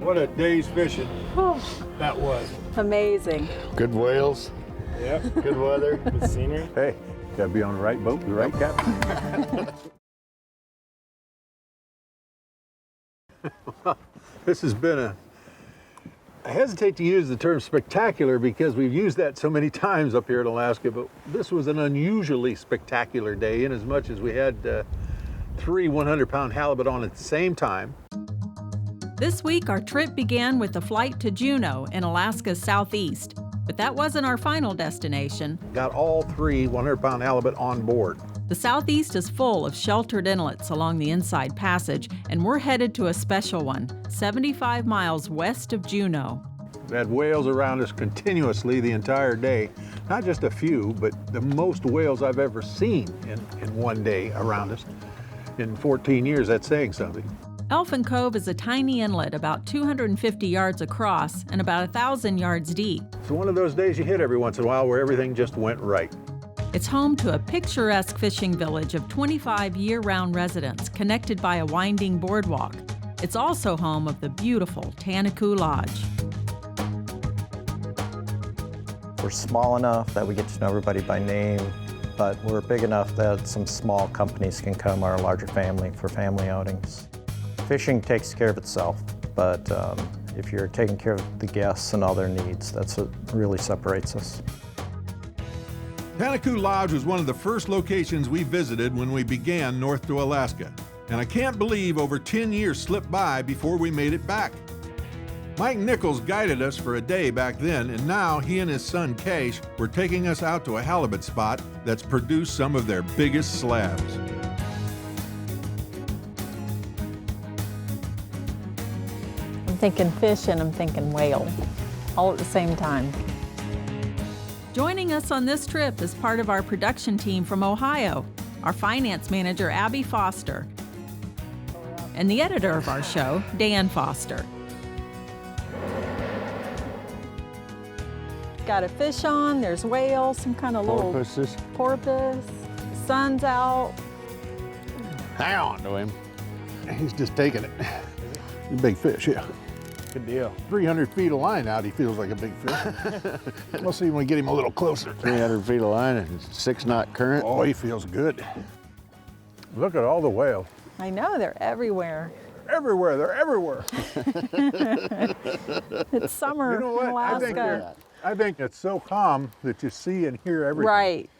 What a day's fishing that was. Amazing. Good whales. Yep. Good weather. Good scenery. Hey, gotta be on the right boat, the right captain. This has been I hesitate to use the term spectacular because we've used that so many times up here in Alaska, but this was an unusually spectacular day in as much as we had 3 100-pound halibut on at the same time. This week, our trip began with a flight to Juneau in Alaska's southeast. But that wasn't our final destination. Got all 3 100-pound halibut on board. The southeast is full of sheltered inlets along the Inside Passage, and we're headed to a special one, 75 miles west of Juneau. We had whales around us continuously the entire day. Not just a few, but the most whales I've ever seen in one day around us. In 14 years, that's saying something. Elfin Cove is a tiny inlet about 250 yards across and about 1,000 yards deep. It's one of those days you hit every once in a while where everything just went right. It's home to a picturesque fishing village of 25 year-round residents connected by a winding boardwalk. It's also home of the beautiful Tanaku Lodge. We're small enough that we get to know everybody by name, but we're big enough that some small companies can come, our larger family, for family outings. Fishing takes care of itself, but if you're taking care of the guests and all their needs, that's what really separates us. Tanaku Lodge was one of the first locations we visited when we began north to Alaska, and I can't believe over 10 years slipped by before we made it back. Mike Nichols guided us for a day back then, and now he and his son Cash were taking us out to a halibut spot that's produced some of their biggest slabs. I'm thinking fish and I'm thinking whale, all at the same time. Joining us on this trip is part of our production team from Ohio, our finance manager, Abby Foster, and the editor of our show, Dan Foster. Got a fish on, there's whales, some kind of little Porpoises. porpoise. Sun's out. Hang on to him. He's just taking it. A big fish, yeah. Good deal. 300 feet of line out, he feels like a big fish. We'll see when we get him a little closer. 300 feet of line and 6-knot current. Oh, he feels good. Look at all the whales. I know, they're everywhere. Everywhere, they're everywhere. It's summer You know in what? Alaska. I think it's so calm that you see and hear everything. Right,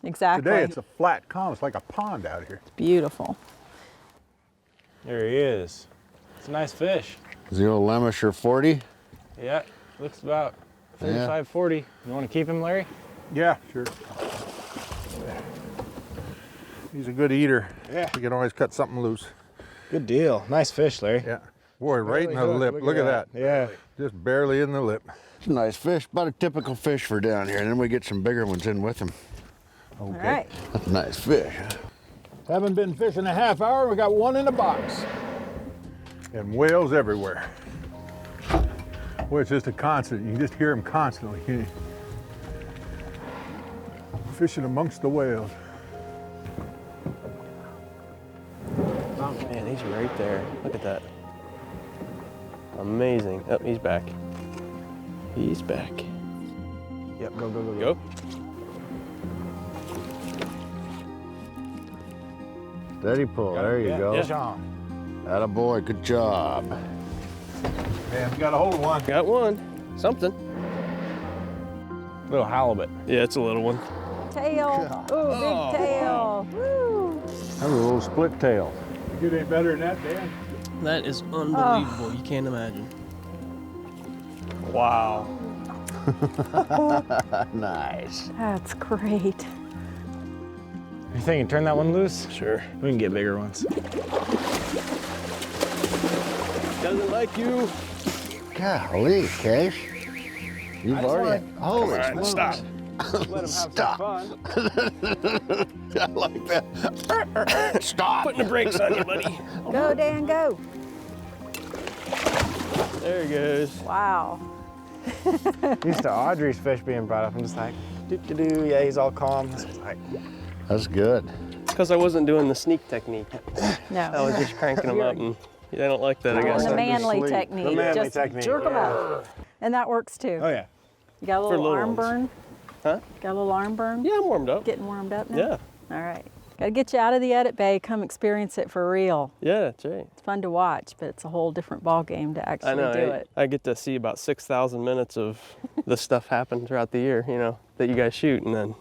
exactly. Today it's a flat calm. It's like a pond out here. Beautiful. There he is. It's a nice fish. Is the old Lemisher 40? Yeah, looks about 35, 40. You want to keep him, Larry? Yeah, sure. He's a good eater. Yeah. You can always cut something loose. Good deal. Nice fish, Larry. Yeah. Boy, right in the Barely lip. hooked. Look at that. Yeah. Just barely in the lip. It's a nice fish, about a typical fish for down here, and then we get some bigger ones in with him. Okay. All right. That's a nice fish. Haven't been fishing a half hour. We got one in the box. And whales everywhere. Boy, it's just a constant. You can just hear them constantly. Fishing amongst the whales. Oh, man, he's right there. Look at that. Amazing. Oh, he's back. He's back. Yep, go, go, go, go. Steady pull, there you go. Yeah. Attaboy, good job. Man, we got a hold of one. Got one. Something. Little halibut. Yeah, it's a little one. Tail. Ooh, big tail. Woo. That's a little split tail. You get any better than that, Dan? That is unbelievable. You can't imagine. Wow. Nice. That's great. You thinking turn that one loose? Sure. We can get bigger ones. Doesn't like you. Golly, Cash. You've already. Holy All right, smokes. stop. Let him have Stop. some fun. I like that. Stop. Putting the brakes on you, buddy. Go, Dan, go. There he goes. Wow. Used to Audrey's fish being brought up. I'm just like, doo-doo-doo. Yeah, he's all calm. This was like, That's good. it's because I wasn't doing the sneak technique. I No. was just cranking them up and They don't like that, I guess. The manly Sleep. technique. The manly Just technique, jerk them yeah. out. And that works too. Oh yeah. You got a For little little arm ones. burn? Huh? Got a little arm burn? Yeah, I'm warmed up. Getting warmed up now? Yeah. All right. Got to get you out of the edit bay, come experience it for real. Yeah, that's right. It's fun to watch, but it's a whole different ball game to actually I know. do it. I get to see about 6,000 minutes of this stuff happen throughout the year, you know, that you guys shoot, and then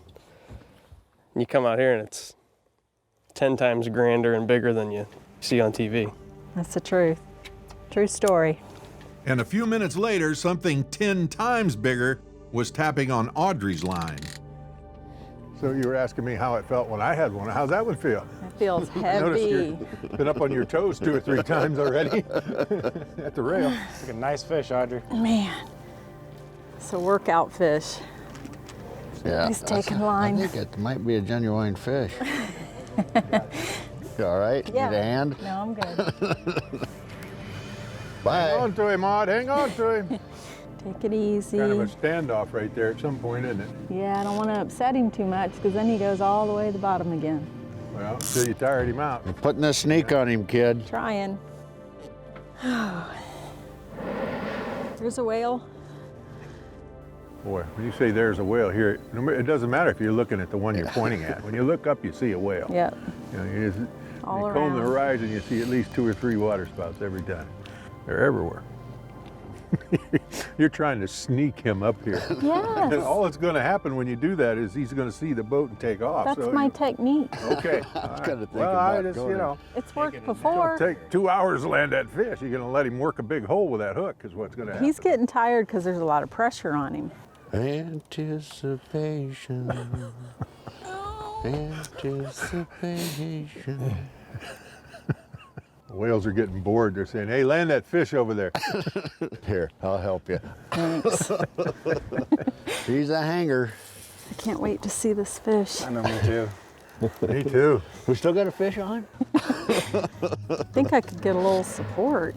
you come out here and it's 10 times grander and bigger than you see on TV. That's the truth. True story. And a few minutes later, something 10 times bigger was tapping on Audrey's line. So you were asking me how it felt when I had one. How's that one feel? It feels I noticed heavy. you've been up on your toes 2 or 3 times already at the rail. Like a nice fish, Audrey. Man, it's a workout fish. Yeah. He's taking line. I think it might be a genuine fish. You all right? Yeah. Need a hand? No, I'm good. Bye. Hang on to him, Aud. Hang on to him. Take it easy. Kind of a standoff right there at some point, isn't it? Yeah, I don't want to upset him too much because then he goes all the way to the bottom again. Well, until you tired him out. You're putting a sneak on him, kid. Trying. There's a whale. Boy, when you say there's a whale here, it doesn't matter if you're looking at the one you're pointing at. When you look up, you see a whale. Yep. You know, you just, All you comb the around. horizon, you see at least 2 or 3 water spouts every time. They're everywhere. You're trying to sneak him up here. And Yes. all that's going to happen when you do that is he's going to see the boat and take off. That's so my technique. okay. was kinda thinking well, I about just, going you know, It's worked it'll before. take 2 hours to land that fish. You're going to let him work a big hole with that hook is what's going to happen. He's getting tired because there's a lot of pressure on him. Anticipation. Anticipation. The whales are getting bored. They're saying, hey, land that fish over there. Here, I'll help you. Thanks. He's a hanger. I can't wait to see this fish. I know, me too. Me too. We still got a fish on? I think I could get a little support.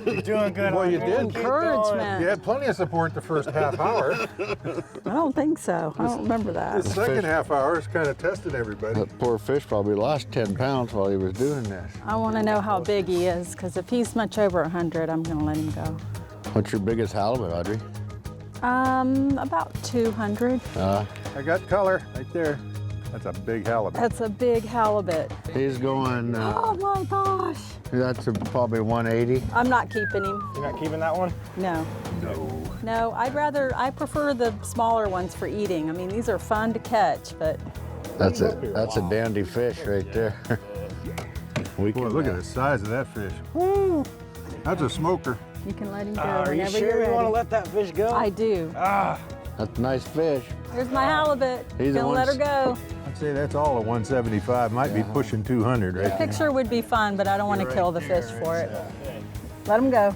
You're doing good. Well, you Audrey. did. Keep going. Encouragement. You had plenty of support the first half hour. I don't think so. I don't remember The that. second half hour is kind of testing everybody. That poor fish probably lost 10 pounds while he was doing this. I want to know how big he is because if he's much over 100, I'm going to let him go. What's your biggest halibut, Audrey? About 200. I got color right there. That's a big halibut. That's a big halibut. He's going, Oh my gosh. that's probably 180. I'm not keeping him. You're not keeping that one? No. No, I prefer the smaller ones for eating. I mean, these are fun to catch, but That's a dandy fish right there. We Boy, can, look at the size of that fish. Woo! That's a smoker. you can let him go Are you whenever you're sure you want to ready. let that fish go? I do. That's a nice fish. Here's my halibut. He's the Gonna let her one- go. I'd say that's all at 175. Might be pushing 200 right there. Picture would be fun, but I don't want to kill the fish for it. Let him go.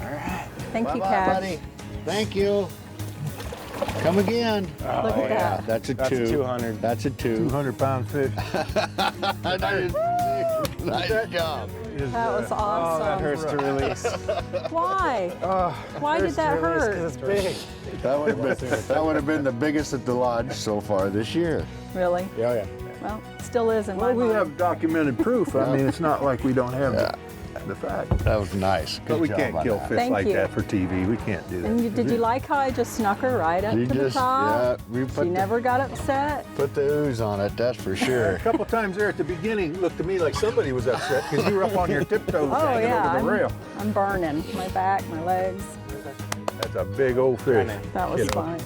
All right. Thank you, Bye-bye, Cash. buddy. Thank you. Come again. Look at that. That's a That's two. a 200. That's a 2. 200-pound fish. Nice job. That was awesome. That hurts to release. Why? Why did that hurt? Because it's big. That would have been the biggest at the lodge so far this year. Really? Yeah, yeah. Well, still is in my Well, we mind. have documented proof. I mean, it's not like we don't have the fact. That was nice. Good But we job can't on kill that. fish Thank like you. that for TV. We can't do that. And did you like how I just snuck her right up You to the just, top? we She put never got upset. put the ooze on it, that's for A sure. couple times there at the beginning, it looked to me like somebody was upset because you were up on your tiptoes Oh hanging yeah, over the rail. I'm burning. My back, my legs. That's a big old fish. That was You know. fun.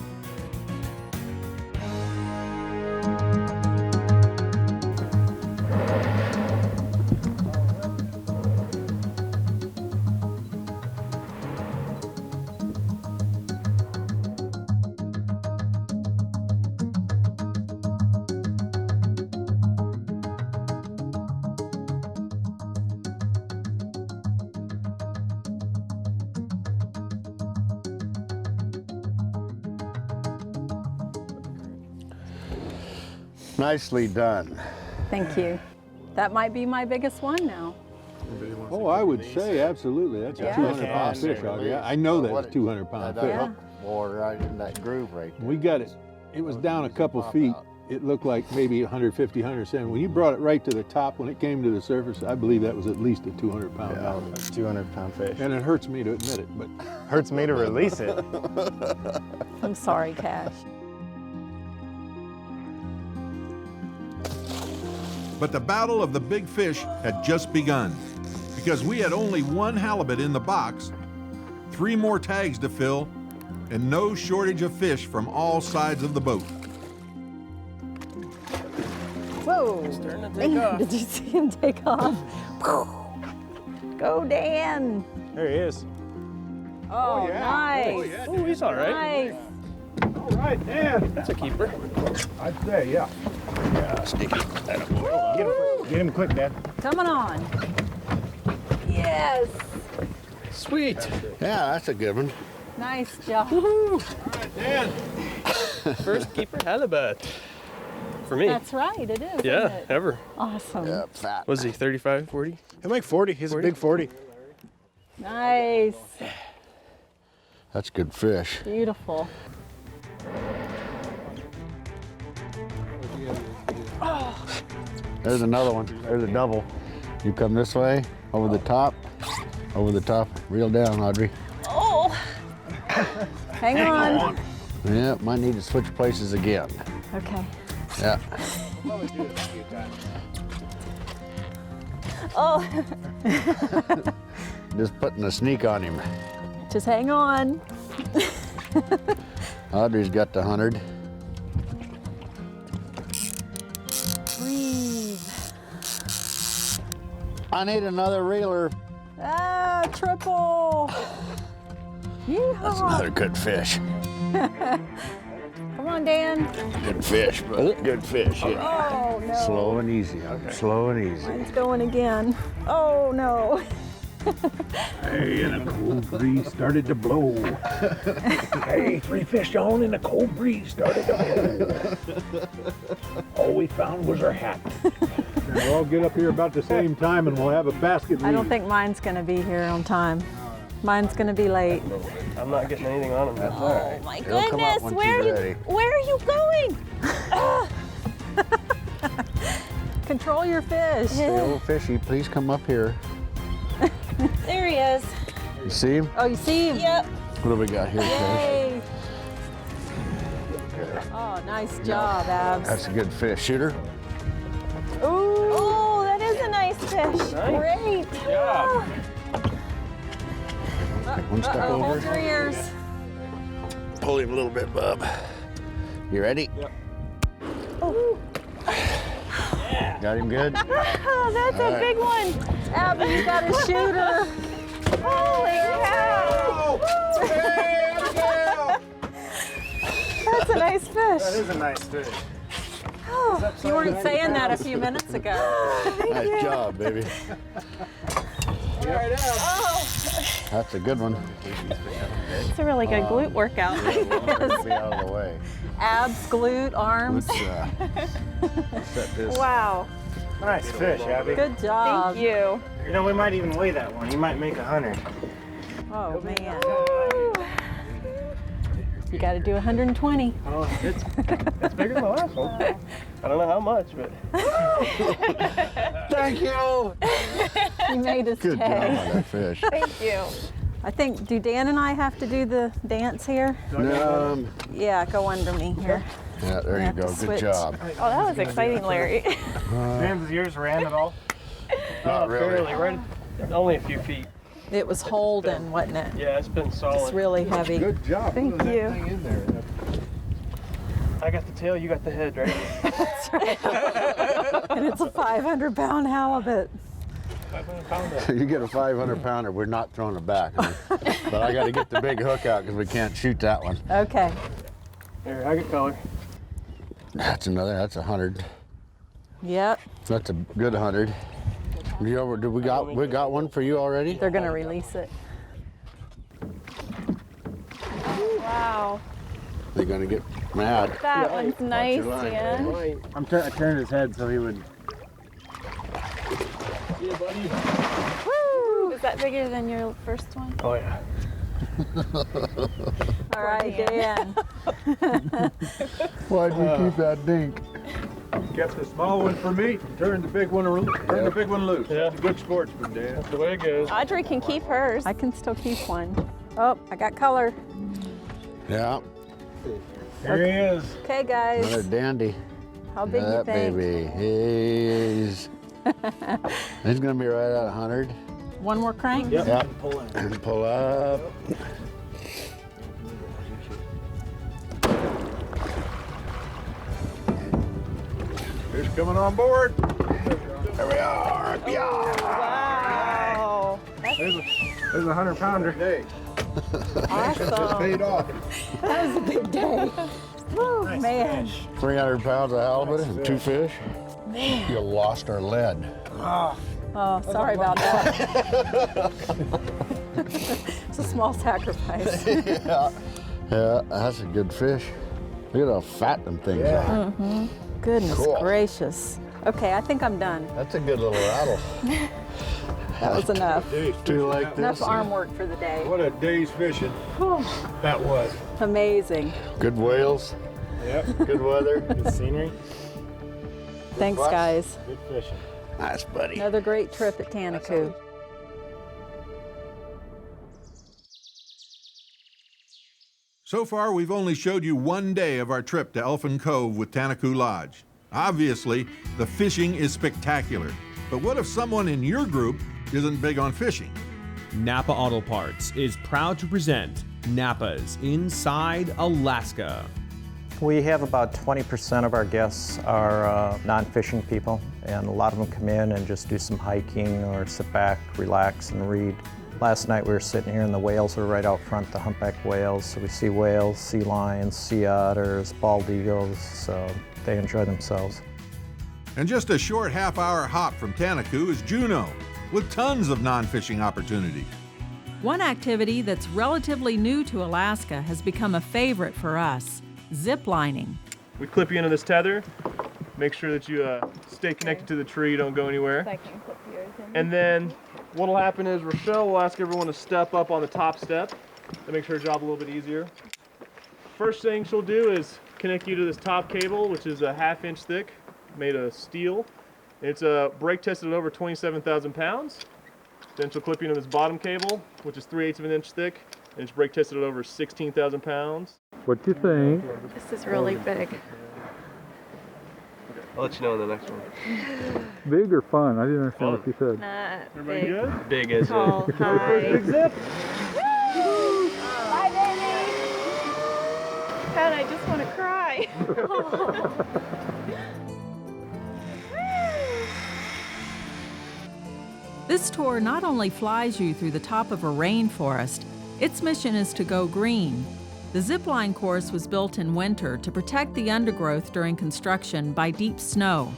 Nicely done. Thank you. That might be my biggest one now. Oh, I would say absolutely. That's Yeah. a 200-pound fish. Audrey. I know that's a 200-pound That fish. hook bore right in that groove right there. We got it. It was down a couple feet, it looked like maybe 150, 170. When you brought it right to the top, when it came to the surface, I believe that was at least a 200-pound halibut. That's a 200-pound fish. And it hurts me to admit it, but Hurts me to release it. I'm sorry, Cash. But the battle of the big fish had just begun, because we had only one halibut in the box, 3 more tags to fill, and no shortage of fish from all sides of the boat. Whoa. Starting to take Man, off. did you see him take off? Go, Dan. There he is. Oh, nice. Oh, he's all right. Nice. All right, Dan. That's a keeper. I'd say, yeah. Get him quick, Dad. Coming on. Yes. Sweet. Yeah, that's a good one. Nice job. Dan. First keeper halibut. For me. That's right, it is. Isn't Yeah, it? ever. Awesome. Yeah, fat. Was he 35, 40? He'll make 40. He's 40? a big 40. Nice. That's good fish. Beautiful. There's another one. There's a double. You come this way, over the top, reel down, Audrey. Oh. Hang on. Yeah, might need to switch places again. Okay. Yeah. Oh. Just putting a sneak on him. Just hang on. Audrey's got the 100. Breathe. I need another reeler. Ah, triple. Yeehaw. That's another good fish. Come on, Dan. Good fish, but good fish. Yeah. Oh, no. Slow and easy. Slow and easy. Mine's going again. Oh, no. Hey, and a cold breeze started to blow. Hey, 3 fish on and a cold breeze started to blow. All we found was our hat. And we'll all get up here about the same time and we'll have a basket I don't lead. think mine's going to be here on time. Mine's going to be late. I'm not getting anything on him. That's all right. Oh, my It'll come out goodness. once Where he's are you going? Control your fish. Hey, old fishy, please come up here. There he is. You see him? Oh, you see him? Yep. What do we got here, Cash? Yay. Oh, nice job, Abs. That's a good fish. Shooter? Ooh. Oh, that is a nice fish. Great. job. One step over. Hold your ears. Pull him a little bit, bub. You ready? Yep. Oh. Got him good? Oh, that's a big one. Abby's got a shooter. Holy cow. That's a nice fish. That is a nice fish. Oh, you weren't saying that a few minutes ago. Nice job, baby. Oh, That's a good one. it's a really good glute workout. Be out of the way. Abs, glute, arms. Let's set this. Wow. Nice fish, Abby. Good job. Thank you. You know, we might even weigh that one. You might make 100. Oh, man. You got to do 120. Oh, it's bigger than the last one. I don't know how much, but Thank you. You made us Good job pay. on that fish. Thank you. I think, do Dan and I have to do the dance here? Yeah, go under me here. Yeah, there We you have to go. Good switch. job. Oh, that was exciting, Larry. Dan's yours ran at all? Not really. fairly, right? Only a few feet. It was holding, wasn't it? Yeah, it's been It's solid. really heavy. Good job. Thank putting you. that thing in there. I got the tail, you got the head, right? And it's a 500-pound halibut. 500 pounder. You get a 500-pounder, we're not throwing it back. But I got to get the big hook out because we can't shoot that one. Okay. Here, I get color. That's 100. Yep. That's a good 100. We got one for you already? They're going to release it. Wow. They're gonna get mad. That one's nice, your line, Dan. Right. I turned his head so he would. Woo! Is that bigger than your first one? Oh, yeah. All right, Dan. Why'd you keep that dink? Kept the small one for me, turned the big one loose. Yeah. That's a good sportsman, Dan. That's the way it goes. Audrey can keep hers. I can still keep one. Oh, I got color. Yeah, Here he is. Okay, another guys. dandy. How big you That think? baby, he's gonna be right at 100. One more crank? Yep. Yeah. Pull in. And pull up. Fish coming on board. There we are. Wow. There's a 100-pounder. Hey, just Awesome. paid off. That was a big day. Woo, man. 300 pounds of halibut and 2 fish. You lost our lead. Oh, sorry about that. It's a small sacrifice. Yeah, that's a good fish. Look at how fat them things are. Goodness Cool. gracious. Okay, I think I'm done. That's a good little rattle. That was enough. Days Do you fishing like that. Enough this? arm work for the day. What a day's fishing that was. Amazing. Good whales, Yep. good weather. Good scenery. Thanks, What? guys. Good fishing. Nice, buddy. Another great trip at Tanaku. So far, we've only showed you one day of our trip to Elfin Cove with Tanaku Lodge. Obviously, the fishing is spectacular. But what if someone in your group isn't big on fishing? Napa Auto Parts is proud to present Napa's Inside Alaska. We have about 20% of our guests are non-fishing people, and a lot of them come in and just do some hiking or sit back, relax, and read. Last night we were sitting here and the whales are right out front, the humpback whales. So we see whales, sea lions, sea otters, bald eagles, so they enjoy themselves. And just a short half-hour hop from Tanaku is Juneau, with tons of non-fishing opportunities. One activity that's relatively new to Alaska has become a favorite for us: zip lining. We clip you into this tether. Make sure that you stay connected to the tree, don't go anywhere. I can clip yours in. And then what'll happen is Rochelle will ask everyone to step up on the top step. That makes her job a little bit easier. First thing she'll do is connect you to this top cable, which is a 1/2 inch thick, made of steel. It's brake tested at over 27,000 pounds. Then she'll clip you into this bottom cable, which is 3/8 of an inch thick, and it's brake tested at over 16,000 pounds. What you think? This is really big. I'll let you know in the next one. Big or fun? I didn't understand what you said. Not Everybody big. good? Big as Tall, high. Big zip. Bye, baby. God, I just want to cry. This tour not only flies you through the top of a rainforest, its mission is to go green. The zipline course was built in winter to protect the undergrowth during construction by deep snow.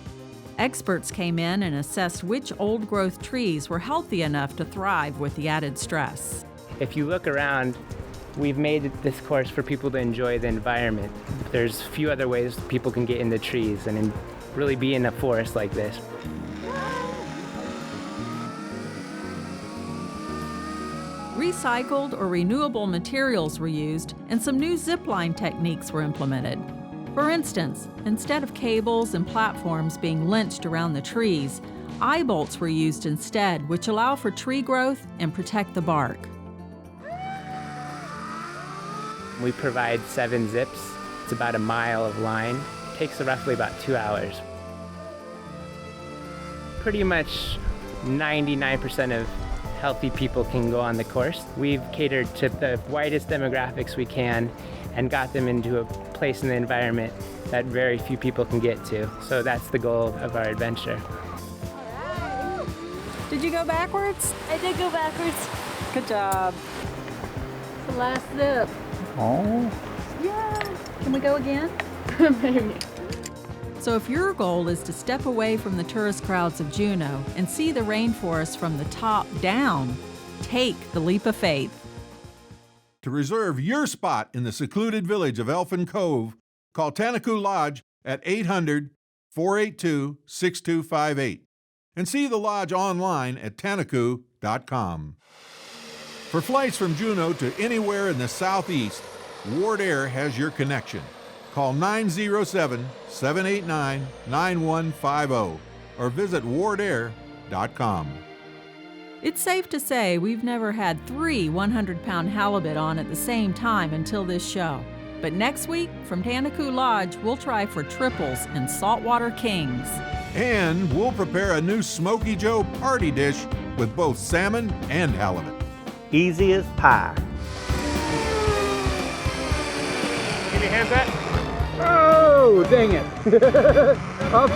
Experts came in and assessed which old-growth trees were healthy enough to thrive with the added stress. If you look around, we've made this course for people to enjoy the environment. There's few other ways people can get in the trees and really be in a forest like this. Recycled or renewable materials were used, and some new zipline techniques were implemented. For instance, instead of cables and platforms being lynched around the trees, eye bolts were used instead, which allow for tree growth and protect the bark. We provide 7 zips. It's about a mile of line. It takes roughly about 2 hours. Pretty much 99% of healthy people can go on the course. We've catered to the widest demographics we can and got them into a place in the environment that very few people can get to. So that's the goal of our adventure. Did you go backwards? I did go backwards. Good job. The last zip. Oh, Yeah. Can we go again? Maybe. So if your goal is to step away from the tourist crowds of Juneau and see the rainforest from the top down, take the leap of faith. To reserve your spot in the secluded village of Elfin Cove, call Tanaku Lodge at 800-482-6258 and see the lodge online at tanaku.com. For flights from Juneau to anywhere in the Southeast, Ward Air has your connection. Call 907-789-9150 or visit wardair.com. It's safe to say we've never had 3 100-pound halibut on at the same time until this show. But next week, from Tanaku Lodge, we'll try for triples and saltwater kings. And we'll prepare a new Smoky Joe party dish with both salmon and halibut. Easy as pie. Give me a hand pat. Oh, dang it. Up.